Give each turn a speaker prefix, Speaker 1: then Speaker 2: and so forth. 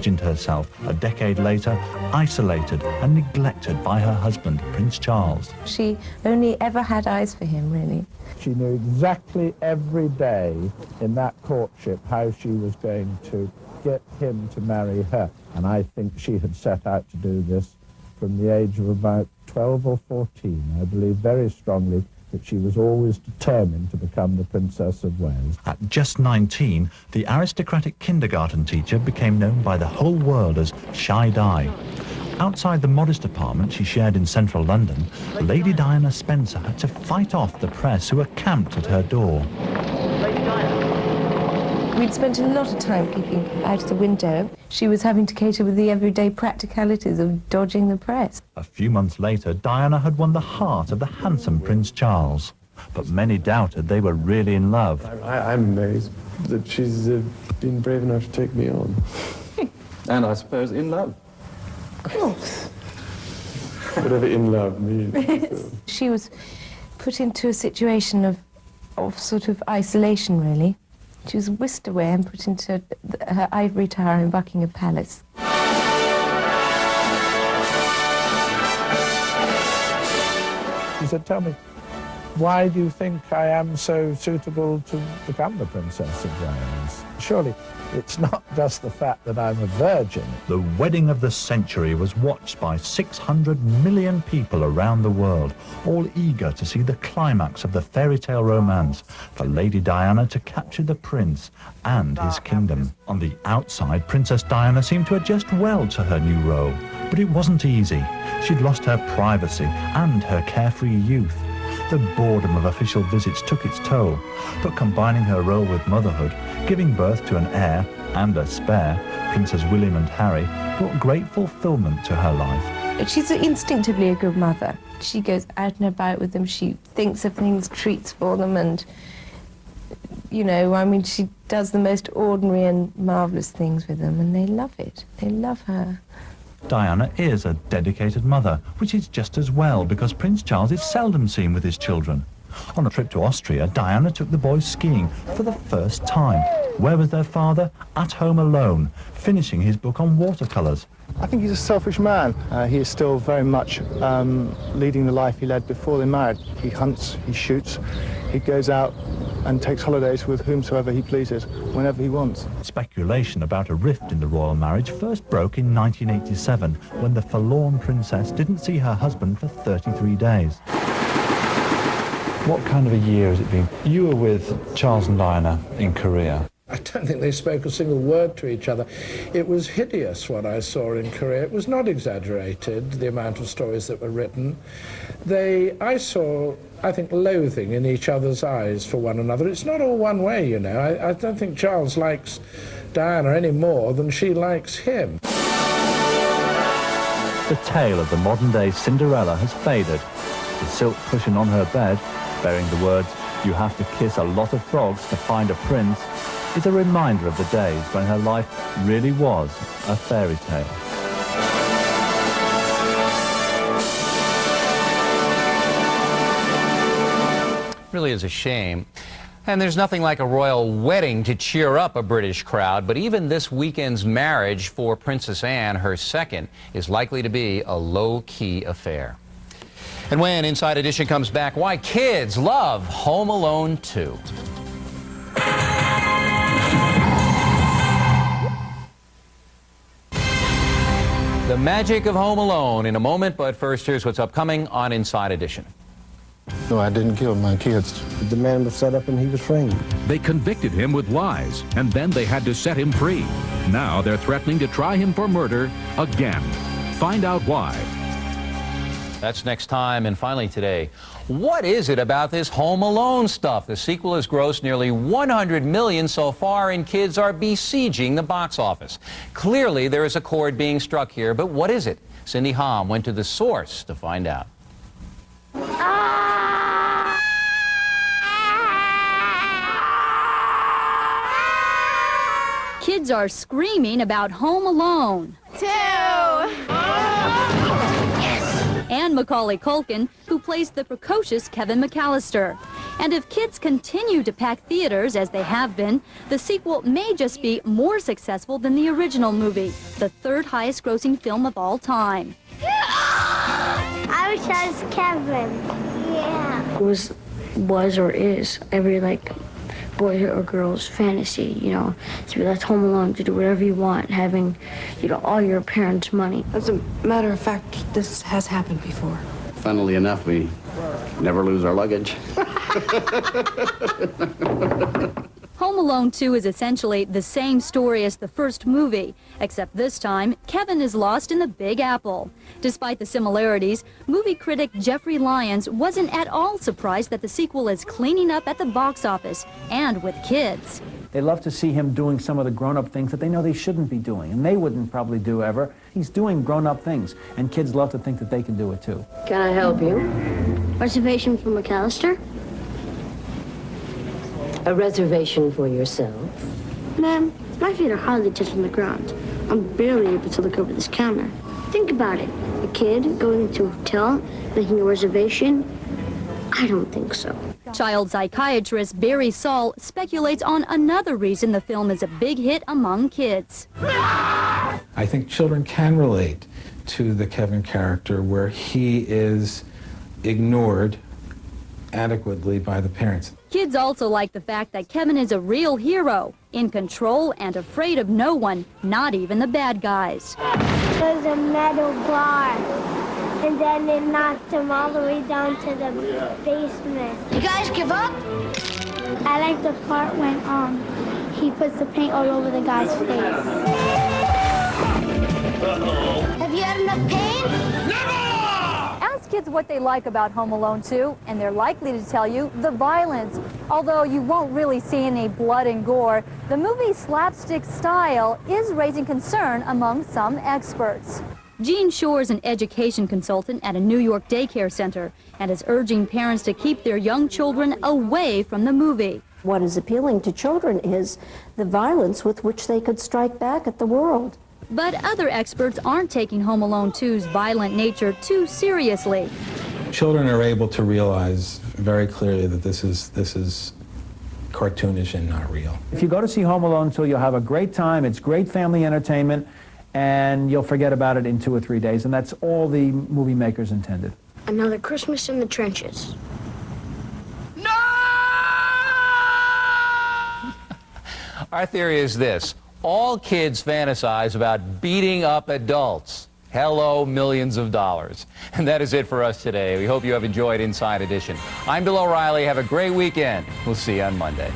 Speaker 1: imagined herself a decade later isolated and neglected by her husband, Prince Charles.
Speaker 2: She only ever had eyes for him, really.
Speaker 3: She knew exactly every day in that courtship how she was going to get him to marry her. And I think she had set out to do this from the age of about 12 or 14. I believe very strongly that she was always determined to become the Princess of Wales.
Speaker 1: At just 19, the aristocratic kindergarten teacher became known by the whole world as Shy Di. Outside the modest apartment she shared in central London, Lady Diana Spencer had to fight off the press who were camped at her door.
Speaker 2: We'd spent a lot of time peeping out of the window. She was having to cater with the everyday practicalities of dodging the press.
Speaker 1: A few months later, Diana had won the heart of the handsome Prince Charles. But many doubted they were really in love.
Speaker 4: I'm amazed that she's been brave enough to take me on. And I suppose in love.
Speaker 2: Of course.
Speaker 4: Whatever in love means.
Speaker 2: She was put into a situation of sort of isolation, really. She was whisked away and put into her ivory tower in Buckingham Palace.
Speaker 3: She said, "Tell me, why do you think I am so suitable to become the Princess of Wales? Surely it's not just the fact that I'm a virgin."
Speaker 1: The wedding of the century was watched by 600 million people around the world, all eager to see the climax of the fairy tale romance for Lady Diana to capture the prince and his kingdom. On the outside, Princess Diana seemed to adjust well to her new role, but it wasn't easy. She'd lost her privacy and her carefree youth. The boredom of official visits took its toll, but combining her role with motherhood, giving birth to an heir and a spare, Princes William and Harry, brought great fulfillment to her life.
Speaker 2: She's instinctively a good mother. She goes out and about with them. She thinks of things, treats for them, and, you know, I mean, she does the most ordinary and marvellous things with them, and they love it. They love her.
Speaker 1: Diana is a dedicated mother, which is just as well because Prince Charles is seldom seen with his children. On a trip to Austria, Diana took the boys skiing for the first time. Where was their father? At home alone, finishing his book on watercolours.
Speaker 5: I think he's a selfish man. He is still very much leading the life he led before they married. He hunts, he shoots, he goes out and takes holidays with whomsoever he pleases, whenever he wants.
Speaker 1: Speculation about a rift in the royal marriage first broke in 1987, when the forlorn princess didn't see her husband for 33 days. What kind of a year has it been? You were with Charles and Diana in Korea.
Speaker 3: I don't think they spoke a single word to each other. It was hideous what I saw in Korea. It was not exaggerated, the amount of stories that were written. I saw, I think, loathing in each other's eyes for one another. It's not all one way, you know. I don't think Charles likes Diana any more than she likes him.
Speaker 1: The tale of the modern-day Cinderella has faded. The silk cushion on her bed, bearing the words, "You have to kiss a lot of frogs to find a prince," is a reminder of the days when her life really was a fairy tale.
Speaker 6: Really is a shame. And there's nothing like a royal wedding to cheer up a British crowd, but even this weekend's marriage for Princess Anne, her second, is likely to be a low-key affair. And when Inside Edition comes back, why kids love Home Alone 2. The magic of Home Alone in a moment, but first here's what's upcoming on Inside Edition.
Speaker 5: No, I didn't kill my kids.
Speaker 7: The man was set up and he was framed.
Speaker 8: They convicted him with lies, and then they had to set him free. Now they're threatening to try him for murder again. Find out why.
Speaker 6: That's next time. And finally today, what is it about this Home Alone stuff? The sequel has grossed nearly $100 million so far, and kids are besieging the box office. Clearly, there is a chord being struck here, but what is it? Cindy Hom went to the source to find out.
Speaker 9: Kids are screaming about Home Alone.
Speaker 10: 2.
Speaker 9: And Macaulay Culkin, who plays the precocious Kevin McAllister. And if kids continue to pack theaters as they have been, the sequel may just be more successful than the original movie, the third highest grossing film of all time.
Speaker 10: I wish I was Kevin. Yeah.
Speaker 11: It was or is every boy or girl's fantasy, to be left home alone, to do whatever you want, having, all your parents' money.
Speaker 12: As a matter of fact, this has happened before.
Speaker 13: Funnily enough, we never lose our luggage.
Speaker 9: Home Alone 2 is essentially the same story as the first movie, except this time, Kevin is lost in the Big Apple. Despite the similarities, movie critic Jeffrey Lyons wasn't at all surprised that the sequel is cleaning up at the box office and with kids.
Speaker 14: They love to see him doing some of the grown-up things that they know they shouldn't be doing, and they wouldn't probably do ever. He's doing grown-up things, and kids love to think that they can do it too.
Speaker 11: Can I help you? Reservation for McAllister?
Speaker 12: A reservation for yourself?
Speaker 11: Ma'am, my feet are hardly touching the ground. I'm barely able to look over this counter. Think about it. A kid going into a hotel, making a reservation? I don't think so.
Speaker 9: Child psychiatrist Barry Saul speculates on another reason the film is a big hit among kids.
Speaker 15: I think children can relate to the Kevin character where he is ignored adequately by the parents.
Speaker 9: Kids also like the fact that Kevin is a real hero, in control and afraid of no one, not even the bad guys.
Speaker 10: There's a metal bar, and then it knocked him all the way down to the basement.
Speaker 11: You guys give up?
Speaker 10: I like the part when he puts the paint all over the guy's face.
Speaker 11: Have you had enough pain?
Speaker 9: Ask kids what they like about Home Alone 2, and they're likely to tell you the violence. Although you won't really see any blood and gore, the movie's slapstick style is raising concern among some experts. Jean Shore is an education consultant at a New York daycare center and is urging parents to keep their young children away from the movie.
Speaker 12: What is appealing to children is the violence with which they could strike back at the world.
Speaker 9: But other experts aren't taking Home Alone 2's violent nature too seriously.
Speaker 15: Children are able to realize very clearly that this is cartoonish and not real.
Speaker 14: If you go to see Home Alone 2, you'll have a great time. It's great family entertainment, and you'll forget about it in 2 or 3 days, and that's all the movie makers intended.
Speaker 11: Another Christmas in the trenches.
Speaker 6: Our theory is this. All kids fantasize about beating up adults. Hello, millions of dollars. And that is it for us today. We hope you have enjoyed Inside Edition. I'm Bill O'Reilly. Have a great weekend. We'll see you on Monday.